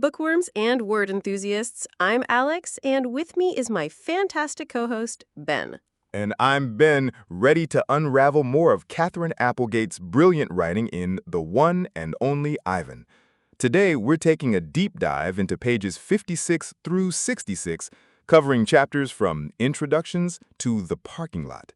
bookworms and word enthusiasts. I'm Alex, and with me is my fantastic co-host, Ben. And I'm Ben, ready to unravel more of Katherine Applegate's brilliant writing in The One and Only Ivan. Today, we're taking a deep dive into pages 56 through 66, covering chapters from introductions to the parking lot.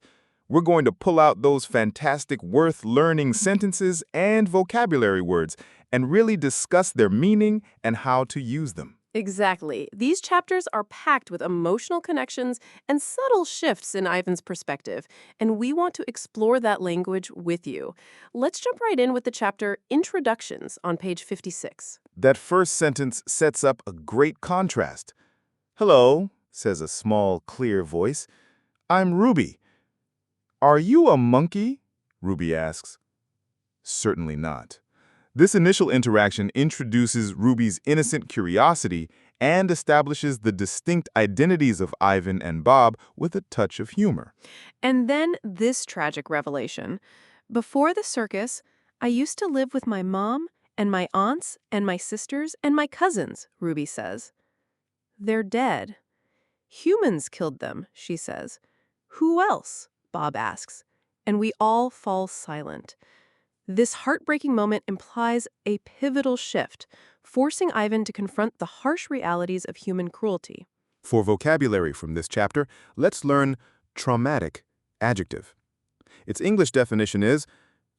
We're going to pull out those fantastic worth-learning sentences and vocabulary words and really discuss their meaning and how to use them. Exactly. These chapters are packed with emotional connections and subtle shifts in Ivan's perspective, and we want to explore that language with you. Let's jump right in with the chapter Introductions on page 56. That first sentence sets up a great contrast. "Hello," says a small, clear voice. "I'm Ruby." "Are you a monkey?" Ruby asks. Certainly not. This initial interaction introduces Ruby's innocent curiosity and establishes the distinct identities of Ivan and Bob with a touch of humor. And then this tragic revelation. Before the circus, I used to live with my mom and my aunts and my sisters and my cousins, Ruby says. They're dead. Humans killed them, she says. Who else? Bob asks. And we all fall silent. This heartbreaking moment implies a pivotal shift, forcing Ivan to confront the harsh realities of human cruelty. For vocabulary from this chapter, let's learn traumatic adjective. Its English definition is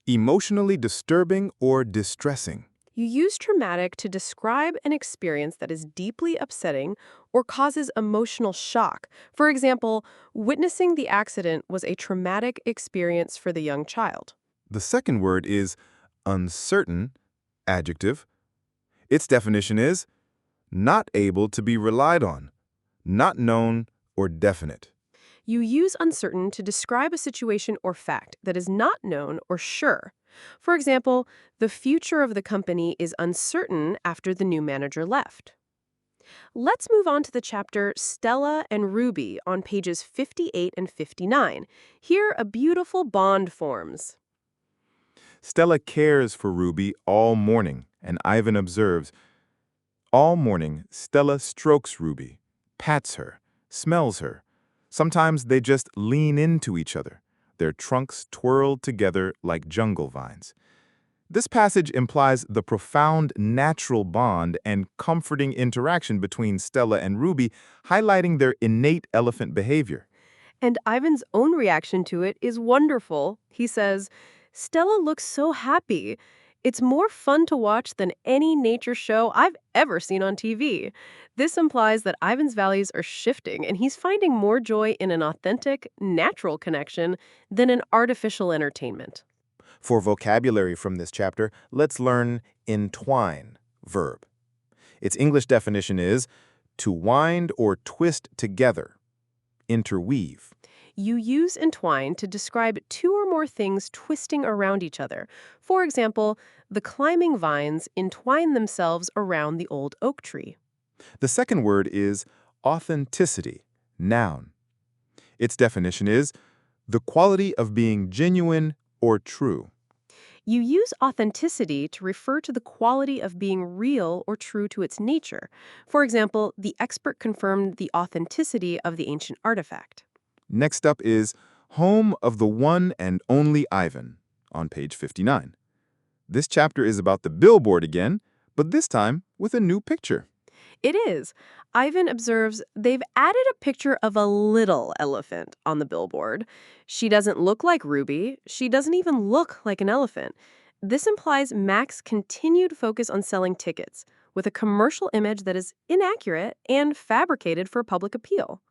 emotionally disturbing or distressing. You use traumatic to describe an experience that is deeply upsetting or causes emotional shock. For example, witnessing the accident was a traumatic experience for the young child. The second word is uncertain adjective. Its definition is not able to be relied on, not known or definite. You use uncertain to describe a situation or fact that is not known or sure. For example, the future of the company is uncertain after the new manager left. Let's move on to the chapter Stella and Ruby on pages 58 and 59. Here, a beautiful bond forms. Stella cares for Ruby all morning, and Ivan observes. All morning, Stella strokes Ruby, pats her, smells her. Sometimes they just lean into each other, their trunks twirled together like jungle vines. This passage implies the profound natural bond and comforting interaction between Stella and Ruby, highlighting their innate elephant behavior. And Ivan's own reaction to it is wonderful. He says, Stella looks so happy. It's more fun to watch than any nature show I've ever seen on TV. This implies that Ivan's values are shifting, and he's finding more joy in an authentic, natural connection than in artificial entertainment. For vocabulary from this chapter, let's learn entwine, verb. Its English definition is to wind or twist together, interweave. You use entwine to describe two or more things twisting around each other. For example, the climbing vines entwine themselves around the old oak tree. The second word is authenticity, noun. Its definition is the quality of being genuine or true. You use authenticity to refer to the quality of being real or true to its nature. For example, the expert confirmed the authenticity of the ancient artifact. Next up is Home of the One and Only Ivan on page 59. This chapter is about the billboard again, but this time with a new picture. It is. Ivan observes they've added a picture of a little elephant on the billboard. She doesn't look like Ruby. She doesn't even look like an elephant. This implies Mac's continued focus on selling tickets with a commercial image that is inaccurate and fabricated for public appeal.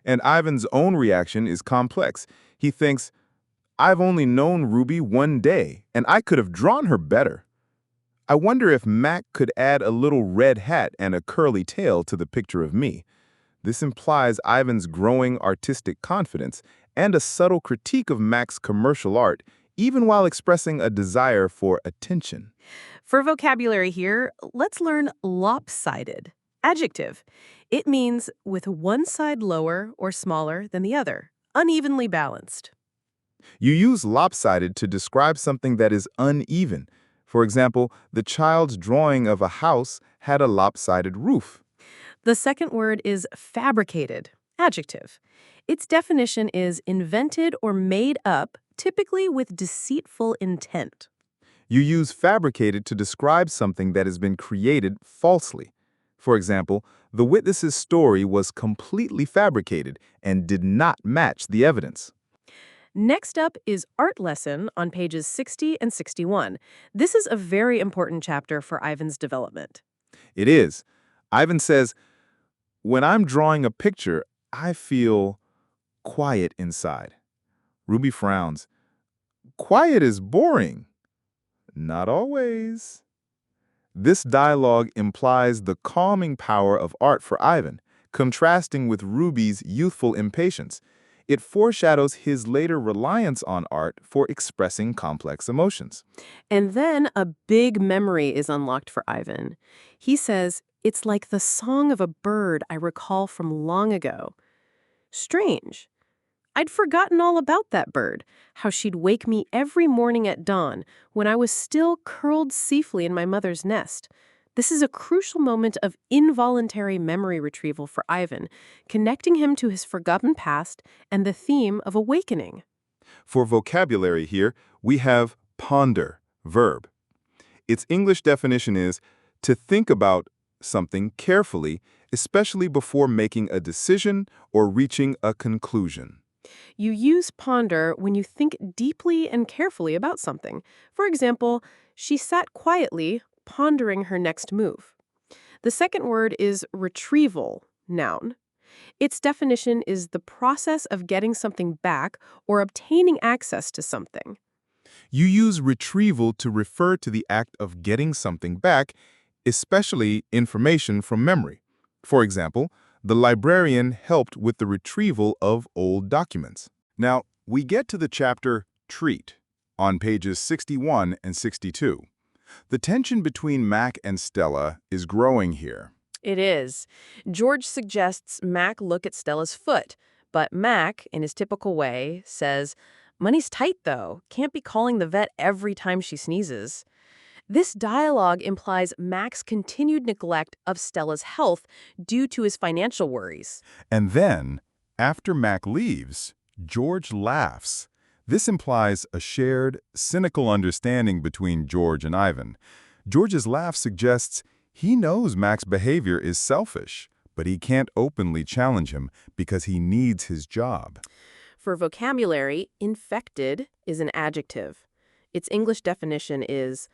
And Ivan's own reaction is complex. He thinks, I've only known Ruby one day, and I could have drawn her better. I wonder if Mac could add a little red hat and a curly tail to the picture of me. This implies Ivan's growing artistic confidence and a subtle critique of Mac's commercial art, even while expressing a desire for attention. For vocabulary here, let's learn lopsided. Adjective. It means with one side lower or smaller than the other, unevenly balanced. You use lopsided to describe something that is uneven. For example, the child's drawing of a house had a lopsided roof. The second word is fabricated, adjective. Its definition is invented or made up, typically with deceitful intent. You use fabricated to describe something that has been created falsely. For example, the witness's story was completely fabricated and did not match the evidence. Next up is art lesson on pages 60 and 61. This is a very important chapter for Ivan's development. It is. Ivan says, "When I'm drawing a picture, I feel quiet inside." Ruby frowns. "Quiet is boring." Not always. This dialogue implies the calming power of art for Ivan, contrasting with Ruby's youthful impatience. It foreshadows his later reliance on art for expressing complex emotions. And then a big memory is unlocked for Ivan. He says, "It's like the song of a bird I recall from long ago." Strange. I'd forgotten all about that bird, how she'd wake me every morning at dawn when I was still curled safely in my mother's nest. This is a crucial moment of involuntary memory retrieval for Ivan, connecting him to his forgotten past and the theme of awakening. For vocabulary here, we have ponder, verb. Its English definition is to think about something carefully, especially before making a decision or reaching a conclusion. You use ponder when you think deeply and carefully about something. For example, she sat quietly, pondering her next move. The second word is retrieval, noun. Its definition is the process of getting something back or obtaining access to something. You use retrieval to refer to the act of getting something back, especially information from memory. For example, the librarian helped with the retrieval of old documents. Now, we get to the chapter Treat on pages 61 and 62. The tension between Mac and Stella is growing here. It is. George suggests Mac look at Stella's foot, but Mac, in his typical way, says, "Money's tight, though. Can't be calling the vet every time she sneezes." This dialogue implies Mac's continued neglect of Stella's health due to his financial worries. And then, after Mac leaves, George laughs. This implies a shared, cynical understanding between George and Ivan. George's laugh suggests he knows Mac's behavior is selfish, but he can't openly challenge him because he needs his job. For vocabulary, infected is an adjective. Its English definition is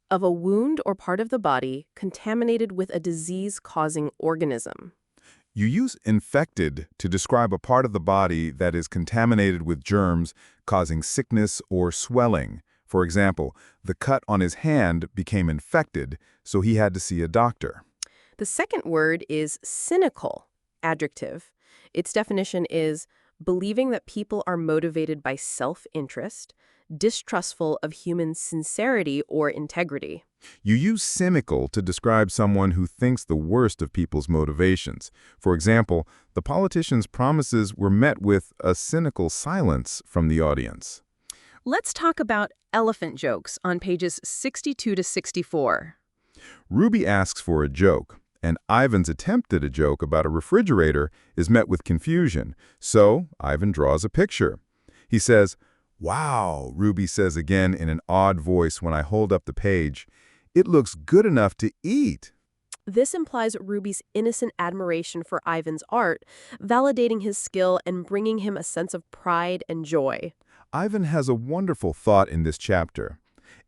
of a wound or part of the body contaminated with a disease-causing organism. You use infected to describe a part of the body that is contaminated with germs, causing sickness or swelling. For example, the cut on his hand became infected, so he had to see a doctor. The second word is cynical, adjective. Its definition is believing that people are motivated by self-interest, distrustful of human sincerity or integrity. You use cynical to describe someone who thinks the worst of people's motivations. For example, the politician's promises were met with a cynical silence from the audience. Let's talk about elephant jokes on pages 62 to 64. Ruby asks for a joke, and Ivan's attempt at a joke about a refrigerator is met with confusion, so Ivan draws a picture. He says, "Wow," Ruby says again in an odd voice when I hold up the page. "It looks good enough to eat." This implies Ruby's innocent admiration for Ivan's art, validating his skill and bringing him a sense of pride and joy. Ivan has a wonderful thought in this chapter.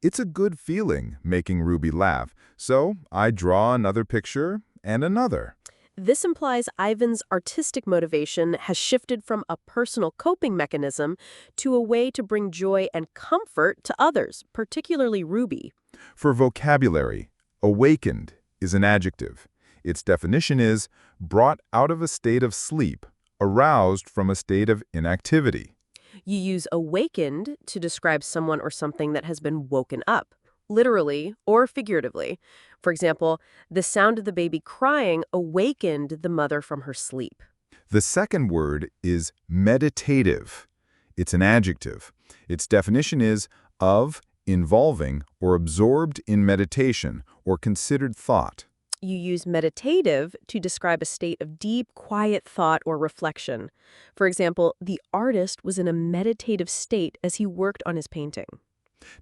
It's a good feeling making Ruby laugh, so I draw another picture and another. This implies Ivan's artistic motivation has shifted from a personal coping mechanism to a way to bring joy and comfort to others, particularly Ruby. For vocabulary, awakened is an adjective. Its definition is brought out of a state of sleep, aroused from a state of inactivity. You use awakened to describe someone or something that has been woken up, literally or figuratively. For example, the sound of the baby crying awakened the mother from her sleep. The second word is meditative. It's an adjective. Its definition is of, involving, or absorbed in meditation or considered thought. You use meditative to describe a state of deep, quiet thought or reflection. For example, the artist was in a meditative state as he worked on his painting.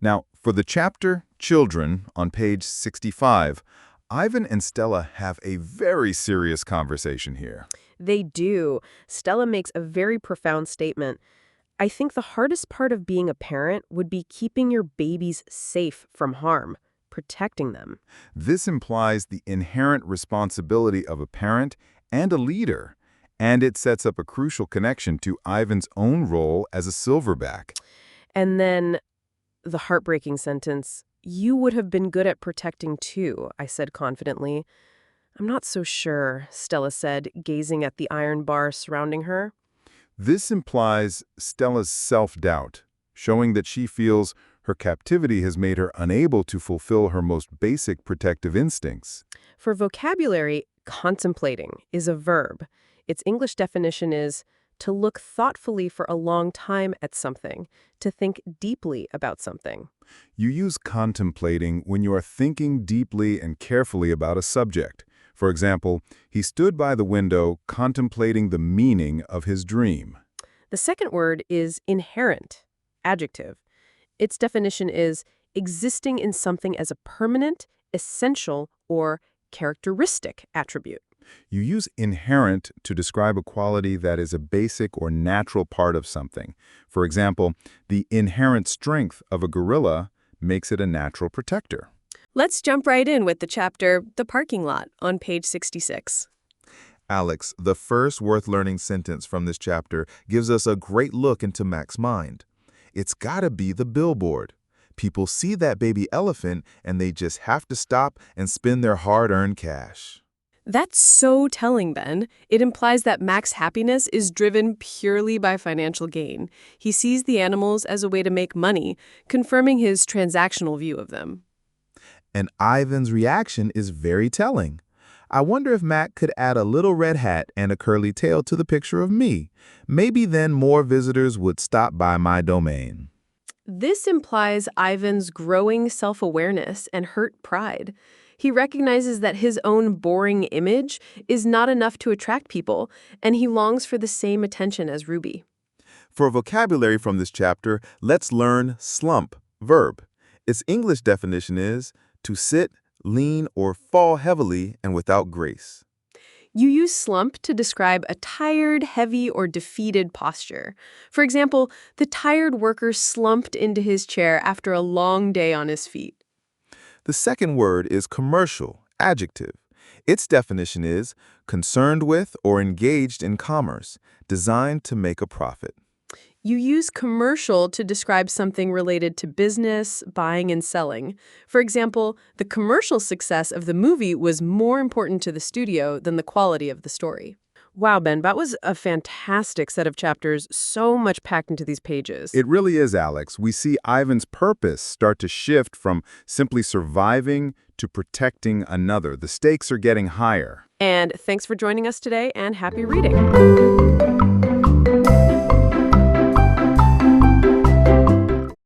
Now, for the chapter Children on page 65, Ivan and Stella have a very serious conversation here. They do. Stella makes a very profound statement. I think the hardest part of being a parent would be keeping your babies safe from harm, protecting them. This implies the inherent responsibility of a parent and a leader, and it sets up a crucial connection to Ivan's own role as a silverback. And then the heartbreaking sentence, "You would have been good at protecting too," I said confidently. "I'm not so sure," Stella said, gazing at the iron bar surrounding her. This implies Stella's self-doubt, showing that she feels her captivity has made her unable to fulfill her most basic protective instincts. For vocabulary, contemplating is a verb. Its English definition is to look thoughtfully for a long time at something, to think deeply about something. You use contemplating when you are thinking deeply and carefully about a subject. For example, he stood by the window contemplating the meaning of his dream. The second word is inherent, adjective. Its definition is existing in something as a permanent, essential, or characteristic attribute. You use inherent to describe a quality that is a basic or natural part of something. For example, the inherent strength of a gorilla makes it a natural protector. Let's jump right in with the chapter, The Parking Lot, on page 66. Alex, the first worth-learning sentence from this chapter gives us a great look into Mac's mind. It's gotta be the billboard. People see that baby elephant and they just have to stop and spend their hard-earned cash. That's so telling, Ben. It implies that Mac's happiness is driven purely by financial gain. He sees the animals as a way to make money, confirming his transactional view of them. And Ivan's reaction is very telling. I wonder if Mac could add a little red hat and a curly tail to the picture of me. Maybe then more visitors would stop by my domain. This implies Ivan's growing self-awareness and hurt pride. He recognizes that his own boring image is not enough to attract people, and he longs for the same attention as Ruby. For vocabulary from this chapter, let's learn slump, verb. Its English definition is to sit, lean, or fall heavily and without grace. You use slump to describe a tired, heavy, or defeated posture. For example, the tired worker slumped into his chair after a long day on his feet. The second word is commercial, adjective. Its definition is concerned with or engaged in commerce, designed to make a profit. You use commercial to describe something related to business, buying, and selling. For example, the commercial success of the movie was more important to the studio than the quality of the story. Wow, Ben, that was a fantastic set of chapters, so much packed into these pages. It really is, Alex. We see Ivan's purpose start to shift from simply surviving to protecting another. The stakes are getting higher. And thanks for joining us today, and happy reading.